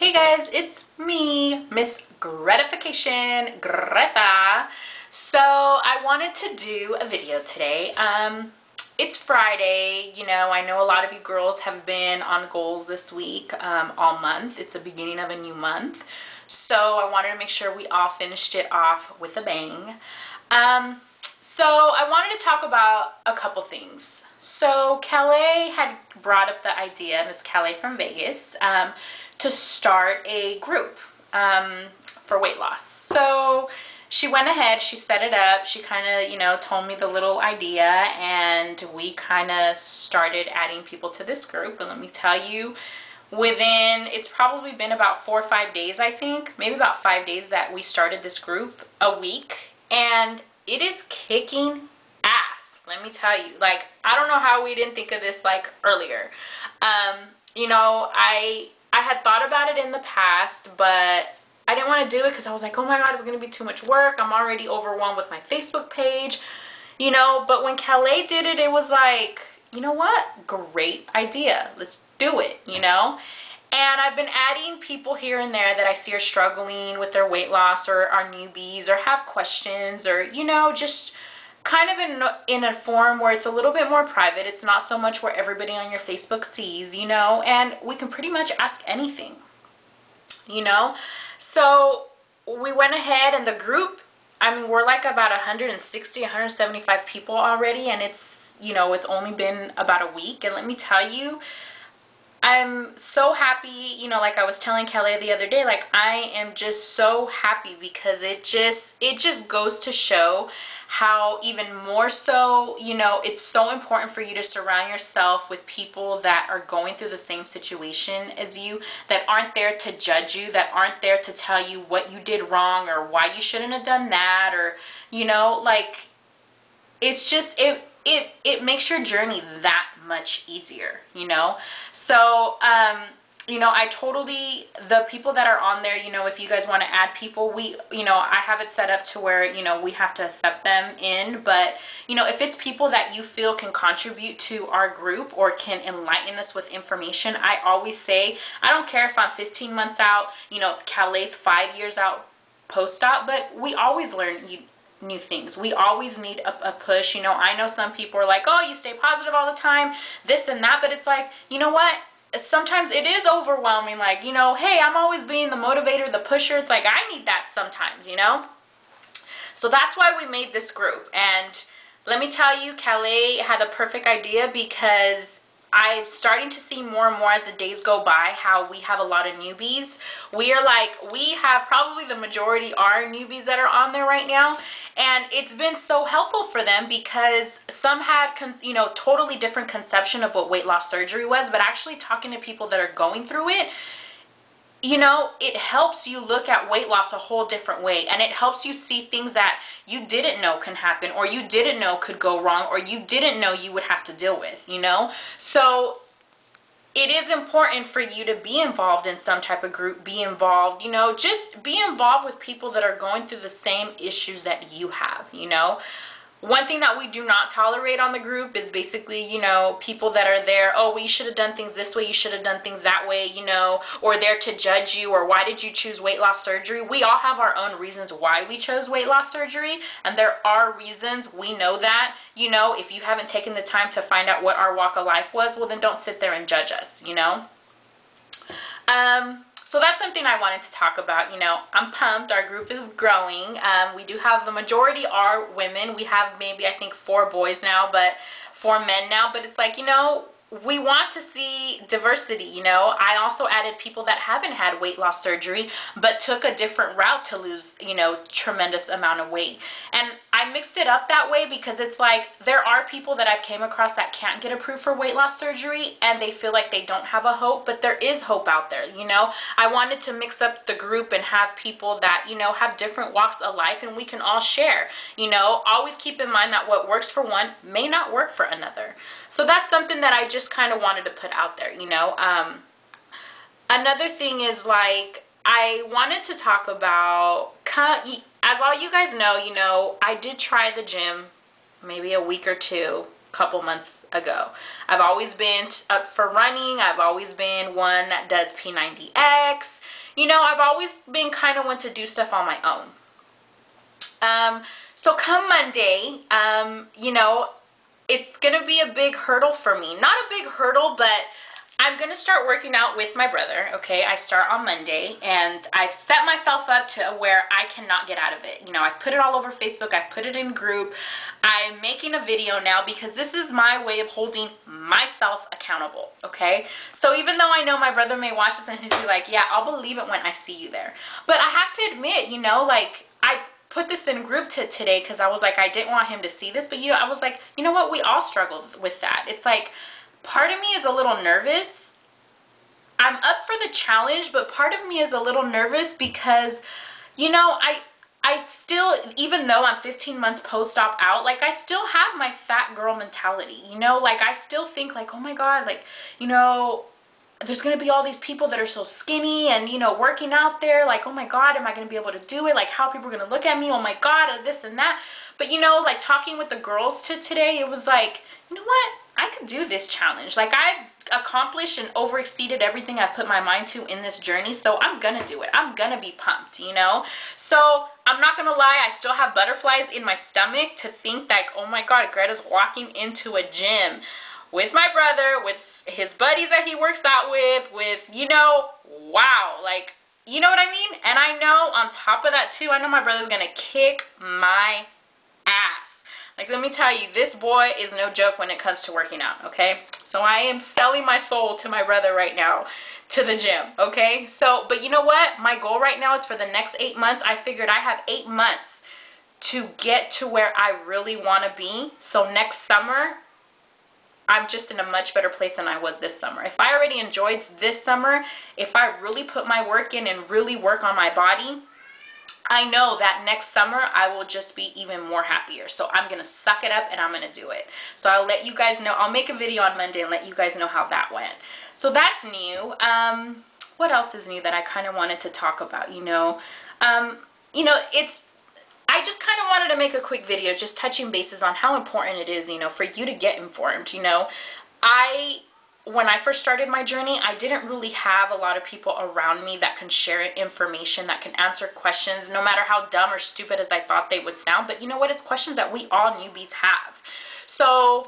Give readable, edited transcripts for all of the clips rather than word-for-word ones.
Hey guys, it's me, Miss Gratification, Greta. So I wanted to do a video today. It's Friday, I know a lot of you girls have been on goals this week, all month. It's the beginning of a new month. So I wanted to make sure we all finished it off with a bang. So I wanted to talk about a couple things. So Calais had brought up the idea, Miss Calais from Vegas, to start a group for weight loss. So she went ahead, she set it up, she kind of, told me the little idea, and we kind of started adding people to this group. And let me tell you, it's probably been about 4 or 5 days, I think, maybe about 5 days that we started this group a week, and it is kicking ass. Let me tell you, I don't know how we didn't think of this earlier. I had thought about it in the past, but I didn't want to do it because I was like, oh my God, it's going to be too much work. I'm already overwhelmed with my Facebook page, but when Calais did it, it was like, you know what? Great idea. Let's do it, And I've been adding people here and there that I see are struggling with their weight loss or are newbies or have questions or, just kind of in a form where it's a little bit more private. It's not so much where everybody on your Facebook sees, and we can pretty much ask anything, So we went ahead, and the group, we're like about 160, 175 people already, and it's, it's only been about a week. And let me tell you, I'm so happy, like I was telling Kelly the other day, I am just so happy because it just goes to show how even more so, it's so important for you to surround yourself with people that are going through the same situation as you, that aren't there to judge you, that aren't there to tell you what you did wrong or why you shouldn't have done that, or, it's just, it makes your journey that much easier, So, I totally, the people that are on there, if you guys want to add people, I have it set up to where, we have to accept them in, but, if it's people that you feel can contribute to our group or can enlighten us with information, I always say, I don't care if I'm 15 months out, Calais 5 years out post-op, but we always learn new things. We always need a push. I know some people are like, oh, you stay positive all the time, this and that, but it's like, you know what? Sometimes it is overwhelming. Hey, I'm always being the motivator, the pusher. It's like, I need that sometimes, So that's why we made this group. And let me tell you, Calais had a perfect idea because I'm starting to see more and more as the days go by how we have a lot of newbies. We have probably the majority are newbies that are on there right now. And it's been so helpful for them because some had, totally different conception of what weight loss surgery was, but actually talking to people that are going through it, it helps you look at weight loss a whole different way, and it helps you see things that you didn't know can happen, or you didn't know could go wrong, or you didn't know you would have to deal with, So it is important for you to be involved in some type of group, be involved, just be involved with people that are going through the same issues that you have, One thing that we do not tolerate on the group is basically, people that are there, oh, well, you should have done things this way, you should have done things that way, or there to judge you, or why did you choose weight loss surgery? We all have our own reasons why we chose weight loss surgery, and there are reasons, we know that, if you haven't taken the time to find out what our walk of life was, well, then don't sit there and judge us, So that's something I wanted to talk about. I'm pumped. Our group is growing. We do have, the majority are women. We have maybe, I think, 4 boys now, but 4 men now. But it's like, we want to see diversity, I also added people that haven't had weight loss surgery, but took a different route to lose, tremendous amount of weight. And I mixed it up that way because it's like, there are people that I've came across that can't get approved for weight loss surgery, and they feel like they don't have a hope, but there is hope out there, I wanted to mix up the group and have people that, have different walks of life, and we can all share, always keep in mind that what works for one may not work for another. So that's something that I just kind of wanted to put out there, Another thing is, I wanted to talk about, as all you guys know, I did try the gym maybe a week or two, couple months ago. I've always been up for running. I've always been one that does P90X. you know, I've always been kind of one to do stuff on my own. So come Monday, you know, it's going to be a big hurdle for me. Not a big hurdle, but I'm going to start working out with my brother, okay? I start on Monday, and I've set myself up to where I cannot get out of it. You know, I've put it all over Facebook. I've put it in group. I'm making a video now because this is my way of holding myself accountable, okay? So even though I know my brother may watch this and he'll be like, yeah, I'll believe it when I see you there. But I have to admit, you know, like, I put this in group today because I was like, I didn't want him to see this, but you know, I was like, you know what, we all struggle with that. It's like, part of me is a little nervous. I'm up for the challenge, but part of me is a little nervous because, you know, I still, even though I'm 15 months post-op out, like, I still have my fat girl mentality, you know, like, I still think like, oh my God, like, you know, there's going to be all these people that are so skinny and, you know, working out there, like, oh my God, am I going to be able to do it? Like, how are people going to look at me? Oh my God, this and that. But, you know, like, talking with the girls today, it was like, you know what? I could do this challenge. Like, I've accomplished and overexceeded everything I've put my mind to in this journey, so I'm going to do it. I'm going to be pumped, you know? So, I'm not going to lie, I still have butterflies in my stomach to think like, oh my God, Greta's walking into a gym with my brother, with his buddies that he works out with, you know, wow, like, you know what I mean? And I know on top of that too, I know my brother's gonna kick my ass. Like, let me tell you, this boy is no joke when it comes to working out, okay? So I am selling my soul to my brother right now to the gym, okay? So, but you know what? My goal right now is for the next 8 months. I figured I have 8 months to get to where I really want to be. So next summer, I'm just in a much better place than I was this summer. If I already enjoyed this summer, if I really put my work in and really work on my body, I know that next summer I will just be even more happier. So I'm going to suck it up and I'm going to do it. So I'll let you guys know. I'll make a video on Monday and let you guys know how that went. So that's new. What else is new that I kind of wanted to talk about, you know? I just kind of wanted to make a quick video just touching bases on how important it is, you know, for you to get informed, you know. When I first started my journey, I didn't really have a lot of people around me that can share information, that can answer questions, no matter how dumb or stupid as I thought they would sound. But you know what? It's questions that we all newbies have. So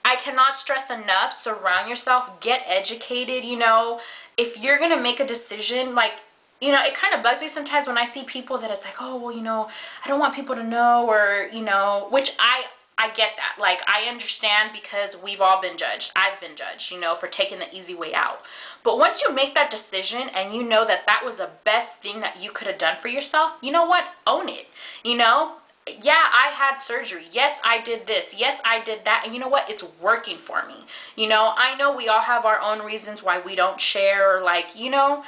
I cannot stress enough, surround yourself, get educated, you know. If you're going to make a decision, like, you know, it kind of bugs me sometimes when I see people that it's like, oh, well, you know, I don't want people to know, or, you know, which I get that. Like, I understand because we've all been judged. I've been judged, you know, for taking the easy way out. But once you make that decision and you know that that was the best thing that you could have done for yourself, you know what? Own it, you know? Yeah, I had surgery. Yes, I did this. Yes, I did that. And you know what? It's working for me. You know, I know we all have our own reasons why we don't share, or like, you know,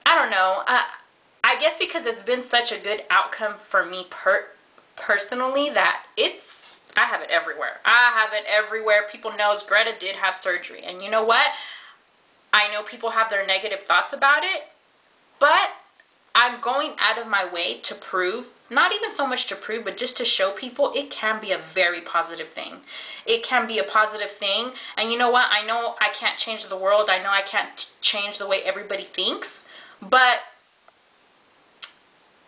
I don't know. I guess because it's been such a good outcome for me personally that I have it everywhere. I have it everywhere. People knows Greta did have surgery. And you know what? I know people have their negative thoughts about it, but I'm going out of my way to prove, not even so much to prove, but just to show people it can be a very positive thing. It can be a positive thing. And you know what? I know I can't change the world. I know I can't change the way everybody thinks. But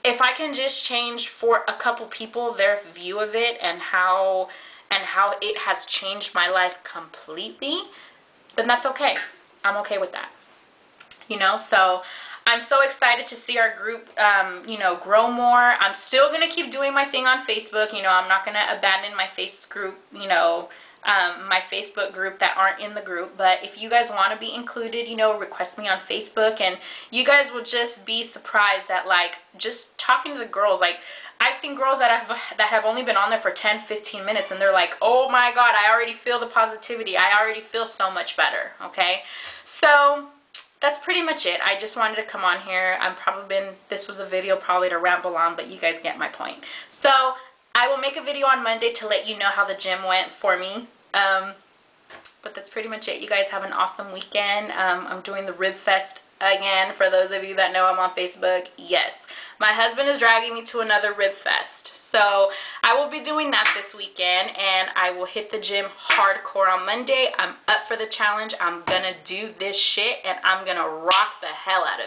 if I can just change for a couple people their view of it and how it has changed my life completely, then that's okay. I'm okay with that. You know, so I'm so excited to see our group, you know, grow more. I'm still going to keep doing my thing on Facebook. You know, I'm not going to abandon my my Facebook group that aren't in the group. But if you guys want to be included, you know, request me on Facebook, and you guys will just be surprised at, like, just talking to the girls. Like, I've seen girls that have only been on there for 10-15 minutes, and they're like, oh my God, I already feel the positivity. I already feel so much better. Okay, so that's pretty much it. I just wanted to come on here. This was a video probably to ramble on, but you guys get my point. So I will make a video on Monday to let you know how the gym went for me. But that's pretty much it. You guys have an awesome weekend. I'm doing the Rib Fest again. For those of you that know I'm on Facebook, yes, my husband is dragging me to another Rib Fest. So I will be doing that this weekend, and I will hit the gym hardcore on Monday. I'm up for the challenge. I'm gonna do this shit, and I'm gonna rock the hell out of it.